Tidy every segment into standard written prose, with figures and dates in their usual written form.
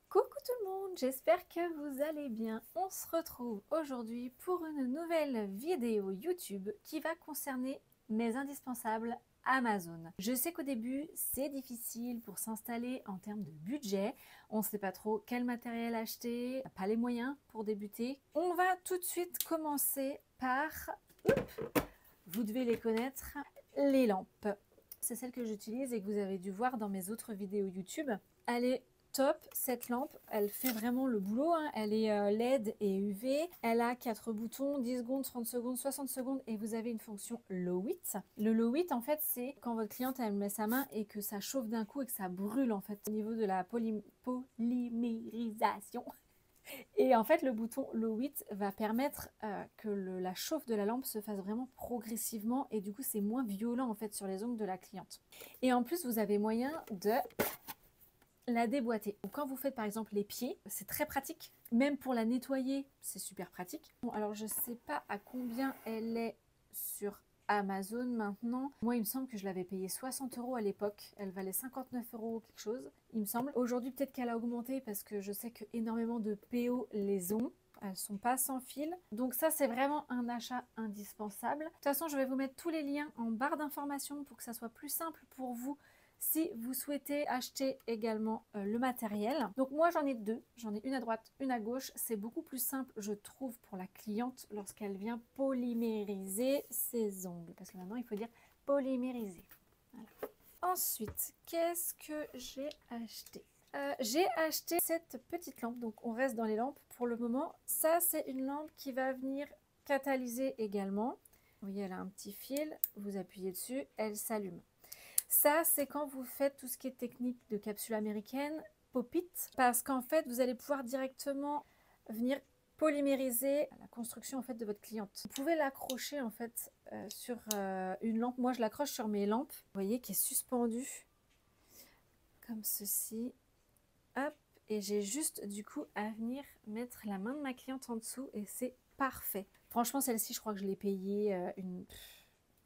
Coucou tout le monde, j'espère que vous allez bien. On se retrouve aujourd'hui pour une nouvelle vidéo YouTube qui va concerner mes indispensables Amazon. Je sais qu'au début c'est difficile pour s'installer en termes de budget, on ne sait pas trop quel matériel acheter, pas les moyens pour débuter. On va tout de suite commencer par, vous devez les connaître, les lampes. C'est celle que j'utilise et que vous avez dû voir dans mes autres vidéos YouTube. Elle est top, cette lampe, elle fait vraiment le boulot, hein. Elle est LED et UV, elle a 4 boutons, 10 secondes, 30 secondes, 60 secondes et vous avez une fonction low heat. Le low heat en fait c'est quand votre cliente elle met sa main et que ça chauffe d'un coup et que ça brûle en fait au niveau de la polymérisation. Et en fait le bouton low heat va permettre que la chauffe de la lampe se fasse vraiment progressivement et du coup c'est moins violent en fait sur les ongles de la cliente. Et en plus vous avez moyen de la déboîter. Donc, quand vous faites par exemple les pieds, c'est très pratique. Même pour la nettoyer, c'est super pratique. Bon, alors je sais pas à combien elle est sur Amazon maintenant. Moi, il me semble que je l'avais payée 60 € à l'époque. Elle valait 59 € quelque chose, il me semble. Aujourd'hui, peut-être qu'elle a augmenté parce que je sais que énormément de PO les ont. Elles sont pas sans fil. Donc ça, c'est vraiment un achat indispensable. De toute façon, je vais vous mettre tous les liens en barre d'informations pour que ça soit plus simple pour vous si vous souhaitez acheter également le matériel. Donc moi j'en ai deux, j'en ai une à droite, une à gauche. C'est beaucoup plus simple je trouve pour la cliente lorsqu'elle vient polymériser ses ongles. Parce que maintenant il faut dire polymériser. Voilà. Ensuite, qu'est-ce que j'ai acheté? J'ai acheté cette petite lampe, donc on reste dans les lampes pour le moment. Ça c'est une lampe qui va venir catalyser également. Vous voyez elle a un petit fil, vous appuyez dessus, elle s'allume. Ça, c'est quand vous faites tout ce qui est technique de capsule américaine, pop-it, parce qu'en fait, vous allez pouvoir directement venir polymériser la construction en fait de votre cliente. Vous pouvez l'accrocher en fait sur une lampe. Moi, je l'accroche sur mes lampes, vous voyez, qui est suspendue comme ceci. Hop, et j'ai juste du coup à venir mettre la main de ma cliente en dessous et c'est parfait. Franchement, celle-ci, je crois que je l'ai payée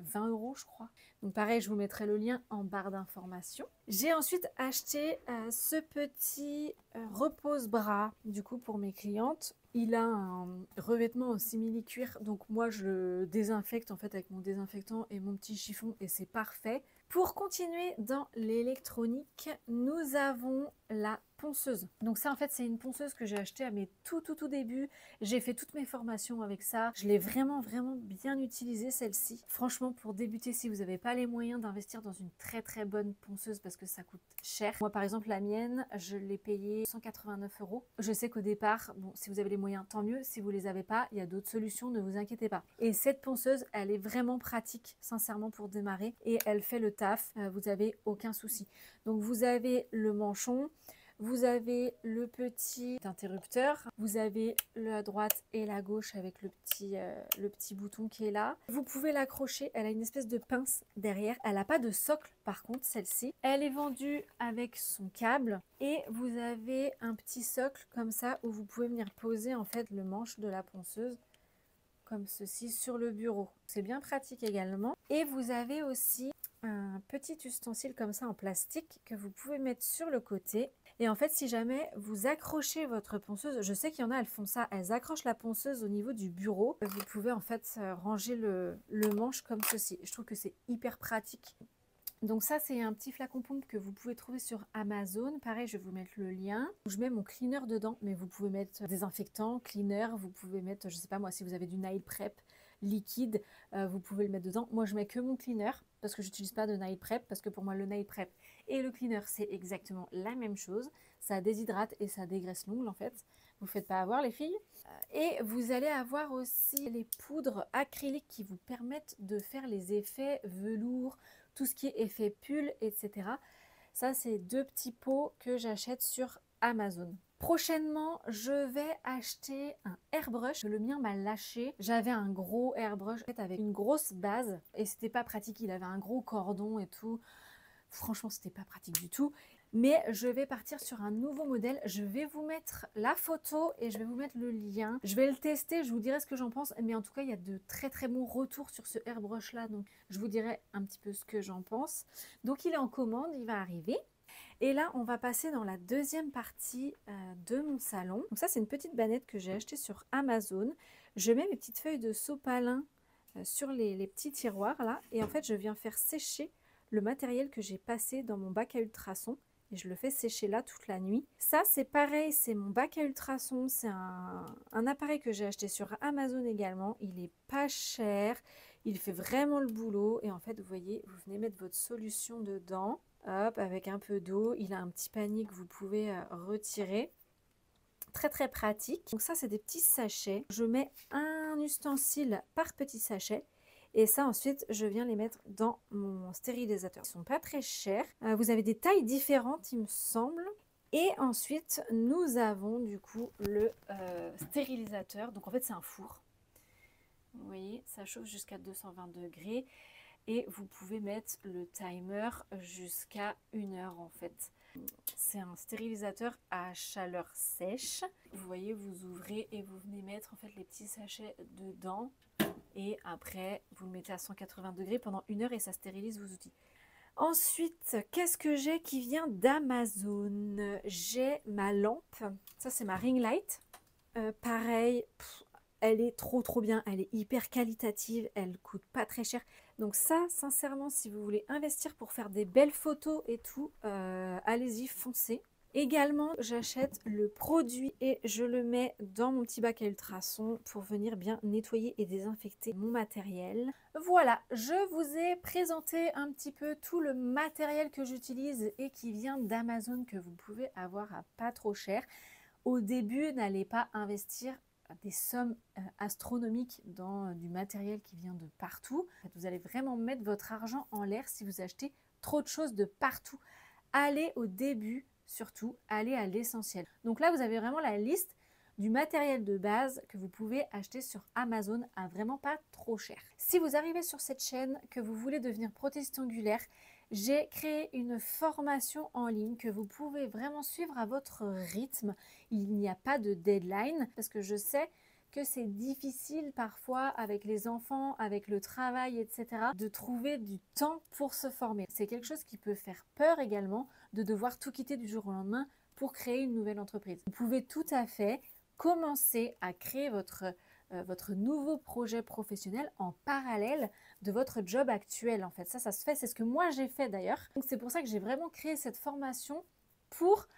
20 € je crois. Donc pareil, je vous mettrai le lien en barre d'informations. J'ai ensuite acheté ce petit repose-bras du coup pour mes clientes. Il a un revêtement en simili-cuir, donc moi je le désinfecte en fait avec mon désinfectant et mon petit chiffon et c'est parfait. Pour continuer dans l'électronique, nous avons la ponceuse. Donc ça en fait c'est une ponceuse que j'ai achetée à mes tout débuts. J'ai fait toutes mes formations avec ça. Je l'ai vraiment bien utilisée celle-ci. Franchement pour débuter, si vous n'avez pas les moyens d'investir dans une très bonne ponceuse parce que ça coûte cher. Moi par exemple la mienne, je l'ai payée 189 €. Je sais qu'au départ, bon si vous avez les moyens tant mieux. Si vous les avez pas, il y a d'autres solutions, ne vous inquiétez pas. Et cette ponceuse, elle est vraiment pratique sincèrement pour démarrer et elle fait le taf. Vous n'avez aucun souci. Donc vous avez le manchon. Vous avez le petit interrupteur, vous avez la droite et la gauche avec le petit bouton qui est là. Vous pouvez l'accrocher, elle a une espèce de pince derrière. Elle n'a pas de socle par contre celle-ci. Elle est vendue avec son câble et vous avez un petit socle comme ça où vous pouvez venir poser en fait le manche de la ponceuse comme ceci sur le bureau. C'est bien pratique également. Et vous avez aussi un petit ustensile comme ça en plastique que vous pouvez mettre sur le côté. Et en fait, si jamais vous accrochez votre ponceuse, je sais qu'il y en a, elles font ça, elles accrochent la ponceuse au niveau du bureau. Vous pouvez en fait ranger le manche comme ceci. Je trouve que c'est hyper pratique. Donc ça, c'est un petit flacon pompe que vous pouvez trouver sur Amazon. Pareil, je vais vous mettre le lien. Je mets mon cleaner dedans, mais vous pouvez mettre désinfectant, cleaner, vous pouvez mettre, je sais pas moi, si vous avez du nail prep liquide, vous pouvez le mettre dedans. Moi, je mets que mon cleaner parce que j'utilise pas de nail prep, parce que pour moi, le nail prep et le cleaner, c'est exactement la même chose. Ça déshydrate et ça dégraisse l'ongle en fait. Vous ne faites pas avoir les filles. Et vous allez avoir aussi les poudres acryliques qui vous permettent de faire les effets velours, tout ce qui est effet pull, etc. Ça, c'est 2 petits pots que j'achète sur Amazon. Prochainement, je vais acheter un airbrush. Le mien m'a lâché. J'avais un gros airbrush avec une grosse base et c'était pas pratique. Il avait un gros cordon et tout. Franchement, c'était pas pratique du tout. Mais je vais partir sur un nouveau modèle. Je vais vous mettre la photo et je vais vous mettre le lien. Je vais le tester, je vous dirai ce que j'en pense. Mais en tout cas, il y a de très très bons retours sur ce airbrush là. Donc je vous dirai un petit peu ce que j'en pense. Donc il est en commande, il va arriver. Et là, on va passer dans la deuxième partie de mon salon. Donc ça, c'est une petite bannette que j'ai achetée sur Amazon. Je mets mes petites feuilles de sopalin sur les petits tiroirs là. Et en fait, je viens faire sécher le matériel que j'ai passé dans mon bac à ultrasons. Et je le fais sécher là toute la nuit. Ça, c'est pareil, c'est mon bac à ultrasons. C'est un appareil que j'ai acheté sur Amazon également. Il est pas cher. Il fait vraiment le boulot. Et en fait, vous voyez, vous venez mettre votre solution dedans. Hop, avec un peu d'eau. Il a un petit panier que vous pouvez retirer. Très très pratique. Donc ça, c'est des petits sachets. Je mets un ustensile par petit sachet. Et ça, ensuite, je viens les mettre dans mon stérilisateur. Ils ne sont pas très chers. Vous avez des tailles différentes, il me semble. Et ensuite, nous avons du coup le stérilisateur. Donc en fait, c'est un four. Vous voyez, ça chauffe jusqu'à 220 degrés. Et vous pouvez mettre le timer jusqu'à 1 heure en fait. C'est un stérilisateur à chaleur sèche. Vous voyez, vous ouvrez et vous venez mettre en fait les petits sachets dedans. Et après, vous le mettez à 180 degrés pendant 1 heure et ça stérilise vos outils. Ensuite, qu'est-ce que j'ai qui vient d'Amazon? J'ai ma lampe. Ça, c'est ma ring light. Pareil, elle est trop bien. Elle est hyper qualitative. Elle coûte pas très cher. Donc ça, sincèrement, si vous voulez investir pour faire des belles photos et tout, allez-y, foncez. Également, j'achète le produit et je le mets dans mon petit bac à ultrasons pour venir bien nettoyer et désinfecter mon matériel. Voilà, je vous ai présenté un petit peu tout le matériel que j'utilise et qui vient d'Amazon que vous pouvez avoir à pas trop cher. Au début, n'allez pas investir des sommes astronomiques dans du matériel qui vient de partout. Vous allez vraiment mettre votre argent en l'air si vous achetez trop de choses de partout. Allez au début, surtout, allez à l'essentiel. Donc là, vous avez vraiment la liste du matériel de base que vous pouvez acheter sur Amazon à vraiment pas trop cher. Si vous arrivez sur cette chaîne, que vous voulez devenir prothésiste ongulaire, j'ai créé une formation en ligne que vous pouvez vraiment suivre à votre rythme. Il n'y a pas de deadline parce que je sais que c'est difficile parfois avec les enfants, avec le travail, etc. de trouver du temps pour se former. C'est quelque chose qui peut faire peur également de devoir tout quitter du jour au lendemain pour créer une nouvelle entreprise. Vous pouvez tout à fait commencer à créer votre nouveau projet professionnel en parallèle de votre job actuel. En fait, ça se fait. C'est ce que moi j'ai fait d'ailleurs. Donc c'est pour ça que j'ai vraiment créé cette formation pour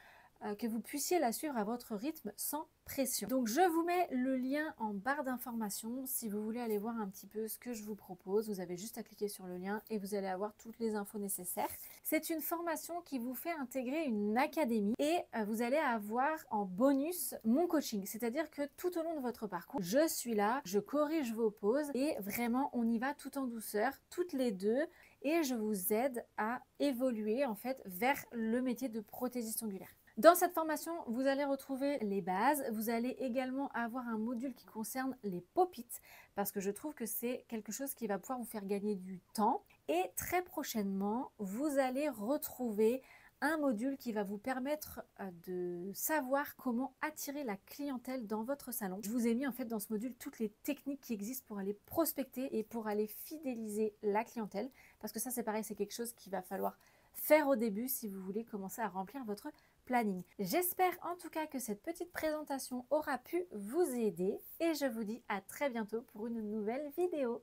que vous puissiez la suivre à votre rythme sans pression. Donc je vous mets le lien en barre d'informations si vous voulez aller voir un petit peu ce que je vous propose. Vous avez juste à cliquer sur le lien et vous allez avoir toutes les infos nécessaires. C'est une formation qui vous fait intégrer une académie et vous allez avoir en bonus mon coaching. C'est-à-dire que tout au long de votre parcours, je suis là, je corrige vos pauses et vraiment on y va tout en douceur, toutes les deux. Et je vous aide à évoluer en fait vers le métier de prothésiste ongulaire. Dans cette formation, vous allez retrouver les bases. Vous allez également avoir un module qui concerne les pop-it parce que je trouve que c'est quelque chose qui va pouvoir vous faire gagner du temps. Et très prochainement, vous allez retrouver un module qui va vous permettre de savoir comment attirer la clientèle dans votre salon. Je vous ai mis en fait dans ce module toutes les techniques qui existent pour aller prospecter et pour aller fidéliser la clientèle parce que ça c'est pareil, c'est quelque chose qu'il va falloir faire au début si vous voulez commencer à remplir votre planning. J'espère en tout cas que cette petite présentation aura pu vous aider et je vous dis à très bientôt pour une nouvelle vidéo.